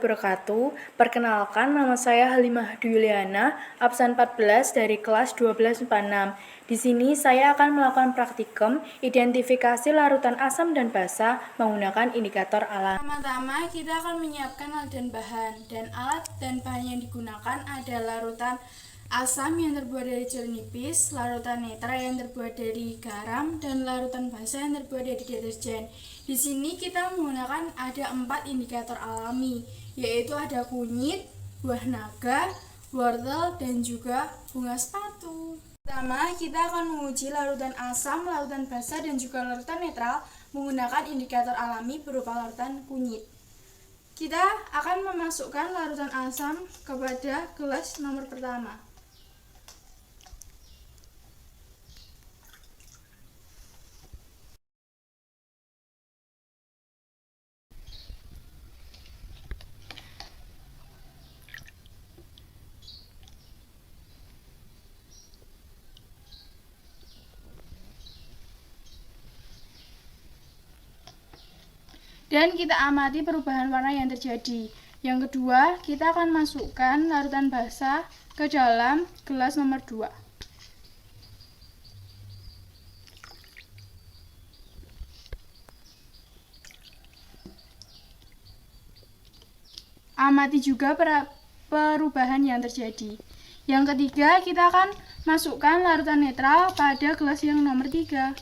wabarakatuh. Perkenalkan, nama saya Halimah Yuliana, absen 14 dari kelas 1246. Di sini saya akan melakukan praktikum identifikasi larutan asam dan basa menggunakan indikator alam. Pertama-tama kita akan menyiapkan alat dan bahan. Dan alat dan bahan yang digunakan adalah larutan asam yang terbuat dari gel nipis, larutan netral yang terbuat dari garam, dan larutan basa yang terbuat dari deterjen. Di sini kita menggunakan ada 4 indikator alami, yaitu ada kunyit, buah naga, wortel, dan juga bunga sepatu. Pertama, kita akan menguji larutan asam, larutan basa, dan juga larutan netral menggunakan indikator alami berupa larutan kunyit. Kita akan memasukkan larutan asam kepada gelas nomor pertama. Dan kita amati perubahan warna yang terjadi. Yang kedua, kita akan masukkan larutan basa ke dalam gelas nomor 2. Amati juga perubahan yang terjadi. Yang ketiga, kita akan masukkan larutan netral pada gelas yang nomor 3.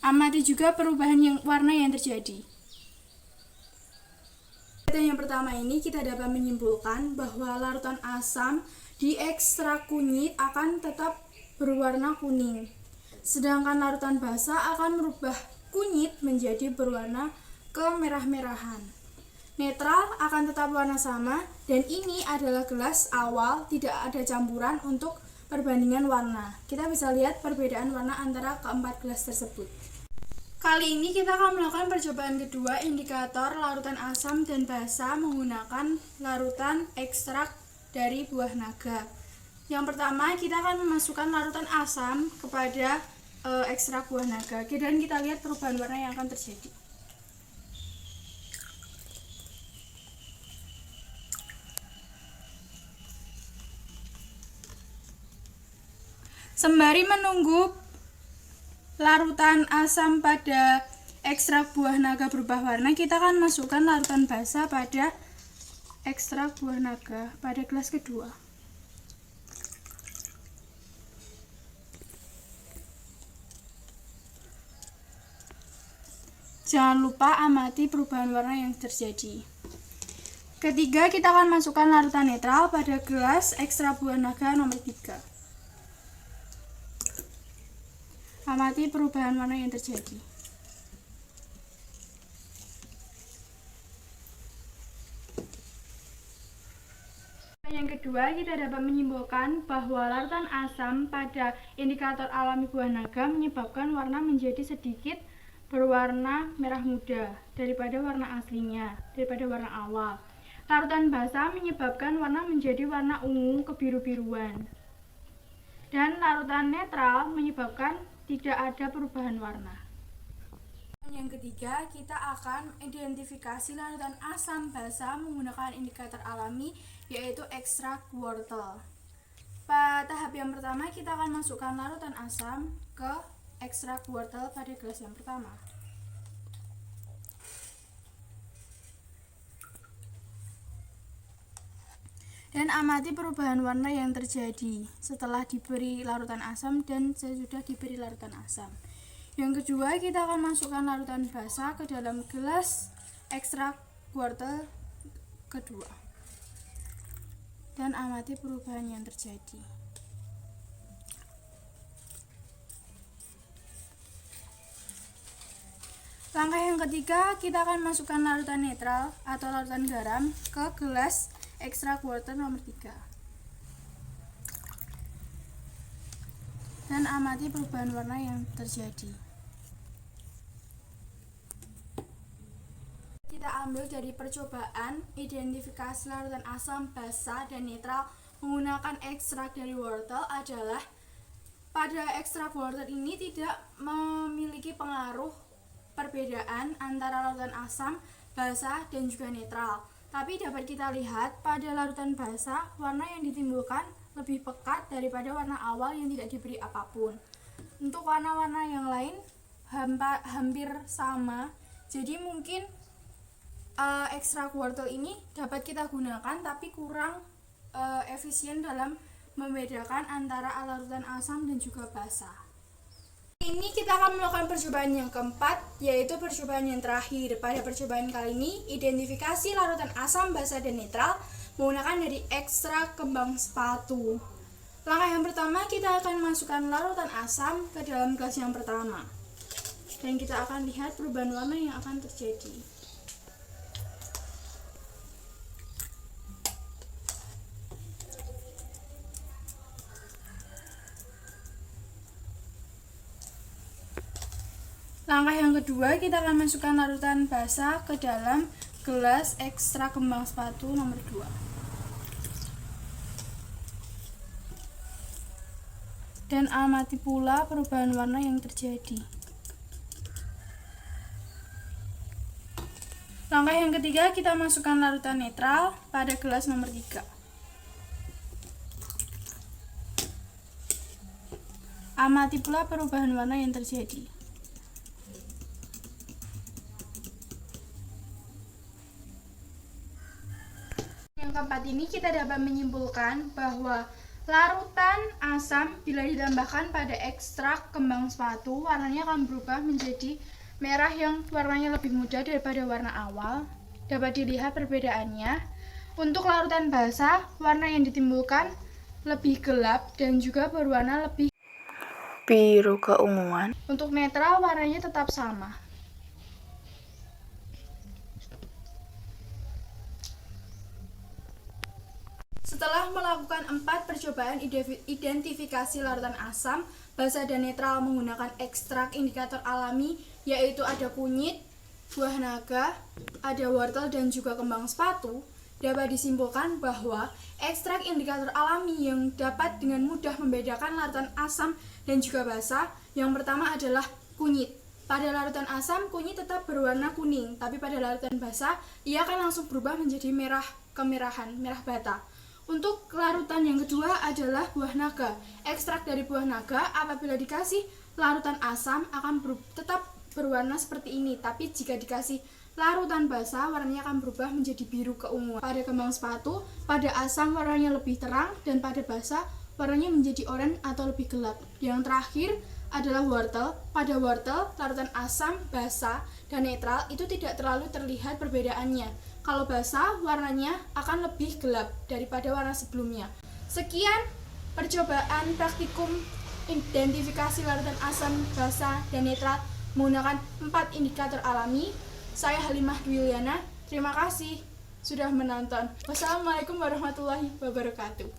Amati juga perubahan warna yang terjadi. Yang pertama ini kita dapat menyimpulkan bahwa larutan asam di ekstrak kunyit akan tetap berwarna kuning. Sedangkan larutan basa akan merubah kunyit menjadi berwarna kemerah-merahan. Netral akan tetap warna sama, dan ini adalah gelas awal, tidak ada campuran untuk perbandingan warna. Kita bisa lihat perbedaan warna antara keempat gelas tersebut. Kali ini kita akan melakukan percobaan kedua indikator larutan asam dan basa menggunakan larutan ekstrak dari buah naga. Yang pertama, kita akan memasukkan larutan asam kepada ekstrak buah naga, dan kita lihat perubahan warna yang akan terjadi. Sembari menunggu larutan asam pada ekstrak buah naga berubah warna, kita akan masukkan larutan basa pada ekstrak buah naga pada gelas kedua. Jangan lupa amati perubahan warna yang terjadi. Ketiga, kita akan masukkan larutan netral pada gelas ekstrak buah naga nomor 3. Amati perubahan warna yang terjadi. Yang kedua, kita dapat menyimpulkan bahwa larutan asam pada indikator alami buah naga menyebabkan warna menjadi sedikit berwarna merah muda daripada warna aslinya, daripada warna awal. Larutan basa menyebabkan warna menjadi warna ungu kebiru-biruan. Dan larutan netral menyebabkan tidak ada perubahan warna. Yang ketiga, kita akan identifikasi larutan asam basa menggunakan indikator alami, yaitu ekstrak wortel. Pada tahap yang pertama, kita akan masukkan larutan asam ke ekstrak wortel pada gelas yang pertama. Dan amati perubahan warna yang terjadi setelah diberi larutan asam dan sesudah diberi larutan asam. Yang kedua, kita akan masukkan larutan basa ke dalam gelas ekstrak wortel kedua. Dan amati perubahan yang terjadi. Langkah yang ketiga, kita akan masukkan larutan netral atau larutan garam ke gelas ekstrak wortel nomor 3. Dan amati perubahan warna yang terjadi. Kita ambil dari percobaan identifikasi larutan asam, basa, dan netral menggunakan ekstrak dari wortel adalah pada ekstrak wortel ini tidak memiliki pengaruh perbedaan antara larutan asam, basa, dan juga netral. Tapi dapat kita lihat pada larutan basa, warna yang ditimbulkan lebih pekat daripada warna awal yang tidak diberi apapun. Untuk warna-warna yang lain hampir sama, jadi mungkin ekstrak wortel ini dapat kita gunakan tapi kurang efisien dalam membedakan antara larutan asam dan juga basa. Ini kita akan melakukan percobaan yang keempat, yaitu percobaan yang terakhir. Pada percobaan kali ini, identifikasi larutan asam, basa, dan netral menggunakan dari ekstrak kembang sepatu. Langkah yang pertama, kita akan masukkan larutan asam ke dalam gelas yang pertama. Dan kita akan lihat perubahan warna yang akan terjadi. Langkah yang kedua, kita akan masukkan larutan basa ke dalam gelas ekstrak kembang sepatu nomor 2. Dan amati pula perubahan warna yang terjadi. Langkah yang ketiga, kita masukkan larutan netral pada gelas nomor 3. Amati pula perubahan warna yang terjadi. Yang keempat ini kita dapat menyimpulkan bahwa larutan asam bila ditambahkan pada ekstrak kembang sepatu warnanya akan berubah menjadi merah yang warnanya lebih muda daripada warna awal. Dapat dilihat perbedaannya. Untuk larutan basa, warna yang ditimbulkan lebih gelap dan juga berwarna lebih biru keunguan. Untuk netral, warnanya tetap sama. Setelah melakukan 4 percobaan identifikasi larutan asam, basa, dan netral menggunakan ekstrak indikator alami, yaitu ada kunyit, buah naga, ada wortel, dan juga kembang sepatu, dapat disimpulkan bahwa ekstrak indikator alami yang dapat dengan mudah membedakan larutan asam dan juga basa, yang pertama adalah kunyit. Pada larutan asam, kunyit tetap berwarna kuning, tapi pada larutan basa, ia akan langsung berubah menjadi merah kemerahan, merah bata. Untuk larutan yang kedua adalah buah naga. Ekstrak dari buah naga apabila dikasih larutan asam akan tetap berwarna seperti ini, tapi jika dikasih larutan basa warnanya akan berubah menjadi biru keunguan. Pada kembang sepatu, pada asam warnanya lebih terang dan pada basa warnanya menjadi oranye atau lebih gelap. Yang terakhir adalah wortel. Pada wortel, larutan asam, basa, dan netral itu tidak terlalu terlihat perbedaannya. Kalau basa, warnanya akan lebih gelap daripada warna sebelumnya. Sekian percobaan praktikum identifikasi larutan asam, basa, dan netral menggunakan 4 indikator alami. Saya Halimah Dwi Yuliana. Terima kasih sudah menonton. Wassalamualaikum warahmatullahi wabarakatuh.